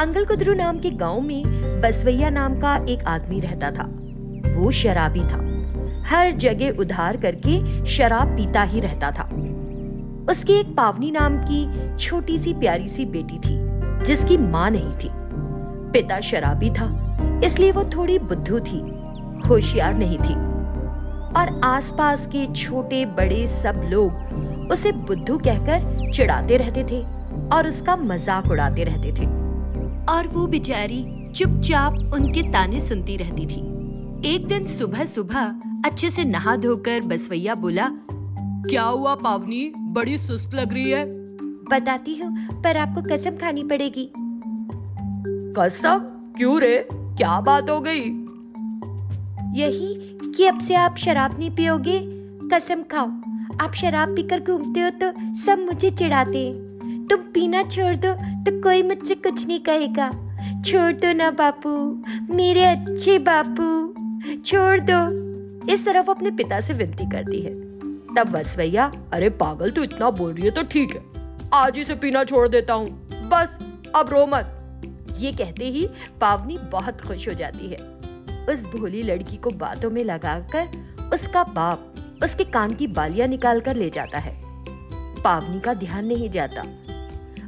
Uncle Kudru नाम के गांव में बसवैया नाम का एक आदमी रहता था। वो शराबी था। हर जगह उधार करके शराब पीता ही रहता था। उसकी एक पावनी नाम की छोटी सी प्यारी सी बेटी थी, जिसकी माँ नहीं थी। पिता शराबी था, इसलिए वो थोड़ी बुद्धू थी, होशियार नहीं थी। और आसपास के छोटे बड़े सब लोग उसे बुद्धू कहकर चिढ़ाते रहते थे और उसका मजाक उड़ाते रहते थे। और वो बेचारी चुपचाप उनके ताने सुनती रहती थी। एक दिन सुबह सुबह अच्छे से नहा धोकर बसवैया बोला, क्या हुआ पावनी, बड़ी सुस्त लग रही है? बताती हूँ, पर आपको कसम खानी पड़ेगी। कसम? क्यों रे, क्या बात हो गई? यही कि अब से आप शराब नहीं पियोगे, कसम खाओ। आप शराब पीकर घूमते हो तो सब मुझे चिढ़ाते हैं। तुम पीना छोड़ दो तो कोई मुझसे कुछ नहीं कहेगा। छोड़ दो ना बापू, मेरे अच्छे बापू, छोड़ दो। इस तरह वो अपने पिता से विनती करती है। तब बसवैया, अरे पागल, तू इतना बोल रही है तो ठीक है, आज ही से पीना छोड़ देता हूँ, बस अब रो मत। ये कहते ही पावनी बहुत खुश हो जाती है। उस भोली लड़की को बातों में लगाकर उसका बाप उसके कान की बालियां निकाल कर ले जाता है। पावनी का ध्यान नहीं जाता।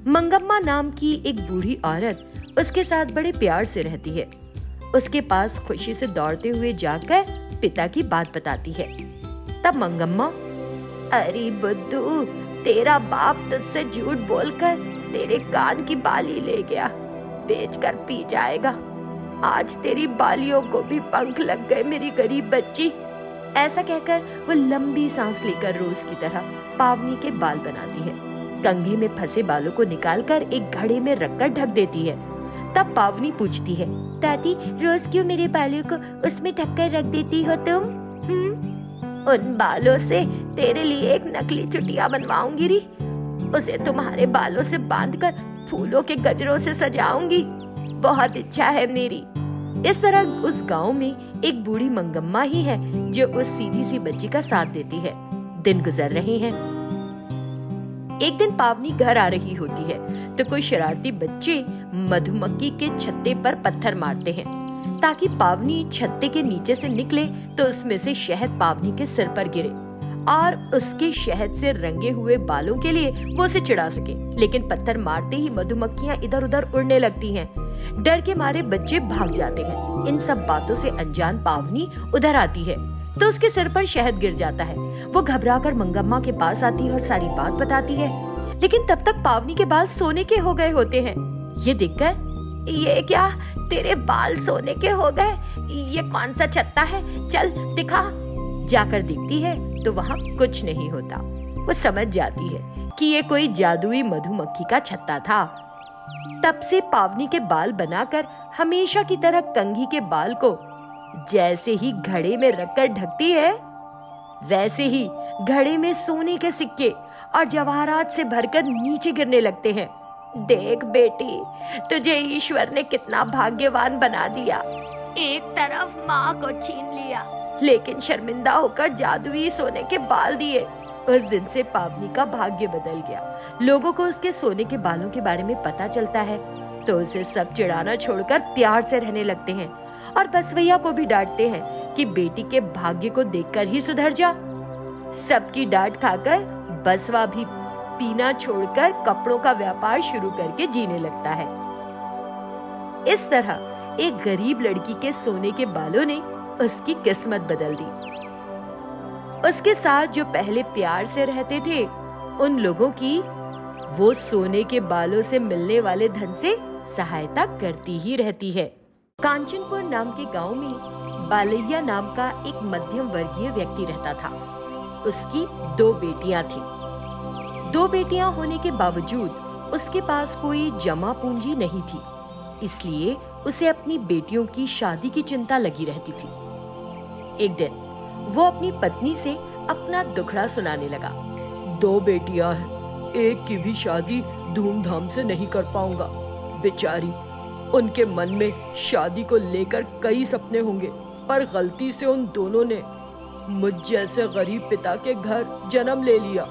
मंगम्मा नाम की एक बूढ़ी औरत उसके साथ बड़े प्यार से रहती है। उसके पास खुशी से दौड़ते हुए जाकर पिता की बात बताती है। तब मंगम्मा, अरे बुद्धू, तेरा बाप तुझसे झूठ बोलकर तेरे कान की बाली ले गया, बेचकर पी जाएगा। आज तेरी बालियों को भी पंख लग गए मेरी गरीब बच्ची। ऐसा कहकर वो लंबी सांस लेकर रोज की तरह पावनी के बाल बनाती है। कंघी में फंसे बालों को निकालकर एक घड़े में रखकर ढक देती है। तब पावनी पूछती है, दादी, रोज क्यों मेरे बालों को उसमें ढककर रख देती हो तुम? उन बालों से तेरे लिए एक नकली चुटिया बनवाऊंगी री। उसे तुम्हारे बालों से बांधकर फूलों के गजरों से सजाऊंगी। बहुत इच्छा है मेरी। इस तरह उस गांव में एक बूढ़ी मंगम्मा ही है जो उस सीधी सी बच्ची का साथ देती है। दिन गुजर रहे हैं। एक दिन पावनी घर आ रही होती है तो कोई शरारती बच्चे मधुमक्खी के छत्ते पर पत्थर मारते हैं ताकि पावनी छत्ते के नीचे से निकले तो उसमें से शहद पावनी के सिर पर गिरे और उसके शहद से रंगे हुए बालों के लिए वो उसे चिढ़ा सके। लेकिन पत्थर मारते ही मधुमक्खियां इधर उधर उड़ने लगती हैं। डर के मारे बच्चे भाग जाते हैं। इन सब बातों से अनजान पावनी उधर आती है तो उसके सिर पर शहद गिर जाता है। वो घबराकर मंगम्मा के पास आती है और सारी बात बताती है। लेकिन तब तक पावनी के बाल सोने के हो गए होते हैं। ये देखकर, ये क्या, तेरे बाल सोने के हो गए? ये कौन सा छत्ता है? चल दिखा। जाकर देखती है तो वहाँ कुछ नहीं होता। वो समझ जाती है कि ये कोई जादुई मधुमक्खी का छत्ता था। तब से पावनी के बाल बनाकर हमेशा की तरह कंघी के बाल को जैसे ही घड़े में रखकर ढकती है, वैसे ही घड़े में सोने के सिक्के और जवाहरात से भरकर नीचे गिरने लगते हैं। देख बेटी, तुझे ईश्वर ने कितना भाग्यवान बना दिया। एक तरफ माँ को छीन लिया, लेकिन शर्मिंदा होकर जादुई सोने के बाल दिए। उस दिन से पावनी का भाग्य बदल गया। लोगों को उसके सोने के बालों के बारे में पता चलता है तो उसे सब चिढ़ाना छोड़कर प्यार से रहने लगते हैं और बसवैया को भी डांटते हैं कि बेटी के भाग्य को देखकर ही सुधर जा। सबकी डांट खाकर बसवा भी पीना छोड़कर कपड़ों का व्यापार शुरू करके जीने लगता है। इस तरह एक गरीब लड़की के सोने के बालों ने उसकी किस्मत बदल दी। उसके साथ जो पहले प्यार से रहते थे, उन लोगों की वो सोने के बालों से मिलने वाले धन से सहायता करती ही रहती है। कांचनपुर नाम के गांव में बालैया नाम का एक मध्यम वर्गीय व्यक्ति रहता था। उसकी 2 बेटियां थीं। 2 बेटियां होने के बावजूद उसके पास कोई जमा पूंजी नहीं थी, इसलिए उसे अपनी बेटियों की शादी की चिंता लगी रहती थी। एक दिन वो अपनी पत्नी से अपना दुखड़ा सुनाने लगा। 2 बेटियां हैं, एक की भी शादी धूमधाम से नहीं कर पाऊंगा। बेचारी, उनके मन में शादी को लेकर कई सपने होंगे, पर गलती से उन दोनों ने मुझ जैसे गरीब पिता के घर जन्म ले लिया।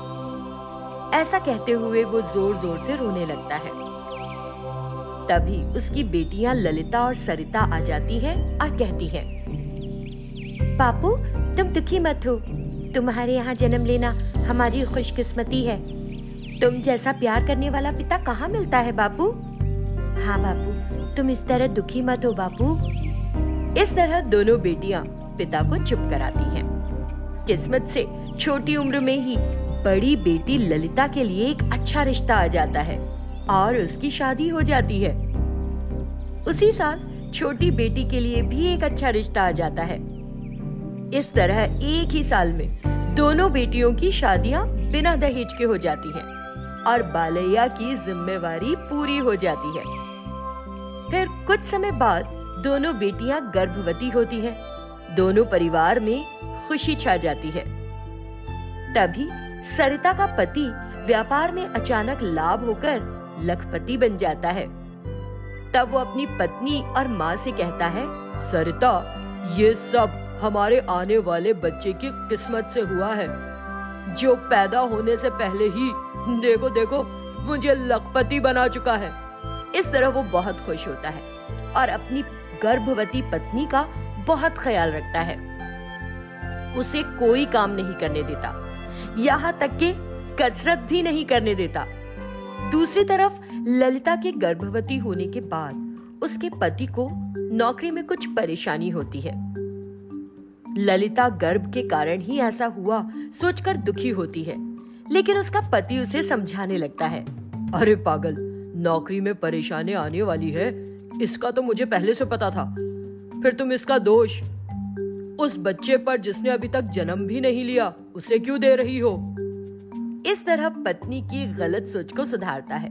ऐसा कहते हुए वो जोर जोर से रोने लगता है। तभी उसकी बेटियां ललिता और सरिता आ जाती हैं और कहती हैं, बापू तुम दुखी मत हो, तुम्हारे यहाँ जन्म लेना हमारी खुशकिस्मती है। तुम जैसा प्यार करने वाला पिता कहाँ मिलता है बापू। हाँ बापू, तुम इस तरह दुखी मत हो बापू। इस तरह दोनों बेटियां पिता को चुप कराती हैं। किस्मत से छोटी उम्र में ही बड़ी बेटी ललिता के लिए एक अच्छा रिश्ता आ जाता है और उसकी शादी हो जाती है। उसी साल छोटी बेटी के लिए भी एक अच्छा रिश्ता आ जाता है। इस तरह एक ही साल में दोनों बेटियों की शादियां बिना दहेज के हो जाती हैं और बालैया की जिम्मेवारी पूरी हो जाती है। फिर कुछ समय बाद दोनों बेटियां गर्भवती होती हैं। दोनों परिवार में खुशी छा जाती है। तभी सरिता का पति व्यापार में अचानक लाभ होकर लखपति बन जाता है। तब वो अपनी पत्नी और माँ से कहता है, सरिता, ये सब हमारे आने वाले बच्चे की किस्मत से हुआ है, जो पैदा होने से पहले ही देखो देखो मुझे लखपति बना चुका है। इस तरह वो बहुत खुश होता है और अपनी गर्भवती पत्नी का बहुत ख्याल रखता है। उसे कोई काम नहीं करने देता, यहाँ तक कि कसरत भी नहीं करने देता। दूसरी तरफ ललिता के गर्भवती होने के बाद उसके पति को नौकरी में कुछ परेशानी होती है। ललिता गर्भ के कारण ही ऐसा हुआ सोचकर दुखी होती है, लेकिन उसका पति उसे समझाने लगता है, अरे पागल, नौकरी में परेशानी आने वाली है, इसका तो मुझे पहले से पता था। फिर तुम इसका दोष उस बच्चे पर जिसने अभी तक जन्म भी नहीं लिया उसे क्यों दे रही हो। इस तरह पत्नी की गलत सोच को सुधारता है।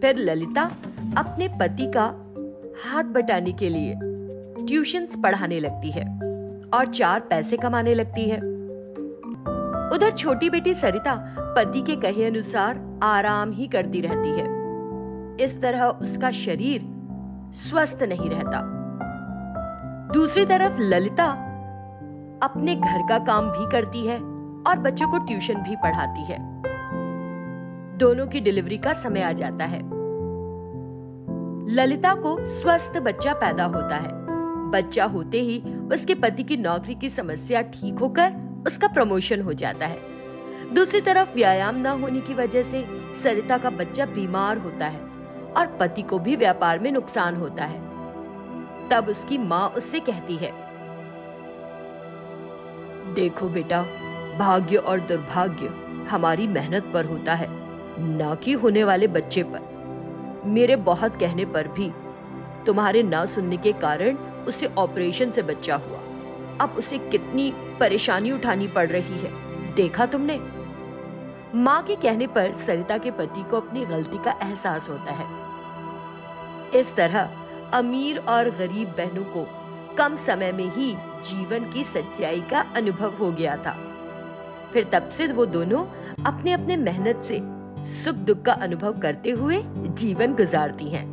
फिर ललिता अपने पति का हाथ बटाने के लिए ट्यूशन्स पढ़ाने लगती है और 4 पैसे कमाने लगती है। उधर छोटी बेटी सरिता पति के कहे अनुसार आराम ही करती रहती है। इस तरह उसका शरीर स्वस्थ नहीं रहता। दूसरी तरफ ललिता अपने घर का काम भी करती है और बच्चों को ट्यूशन भी पढ़ाती है। दोनों की डिलीवरी का समय आ जाता है। ललिता को स्वस्थ बच्चा पैदा होता है। बच्चा होते ही उसके पति की नौकरी की समस्या ठीक होकर उसका प्रमोशन हो जाता है। दूसरी तरफ व्यायाम न होने की वजह से सरिता का बच्चा बीमार होता है और पति को भी व्यापार में नुकसान होता है। तब उसकी माँ उससे कहती है, देखो बेटा, भाग्य और दुर्भाग्य हमारी मेहनत पर होता है, ना कि होने वाले बच्चे पर। मेरे बहुत कहने पर भी तुम्हारे ना सुनने के कारण उसे ऑपरेशन से बच्चा हुआ। अब उसे कितनी परेशानी उठानी पड़ रही है, देखा तुमने। माँ के कहने पर सरिता के पति को अपनी गलती का एहसास होता है। इस तरह अमीर और गरीब बहनों को कम समय में ही जीवन की सच्चाई का अनुभव हो गया था। फिर तब से वो दोनों अपने अपने मेहनत से सुख दुख का अनुभव करते हुए जीवन गुजारती हैं।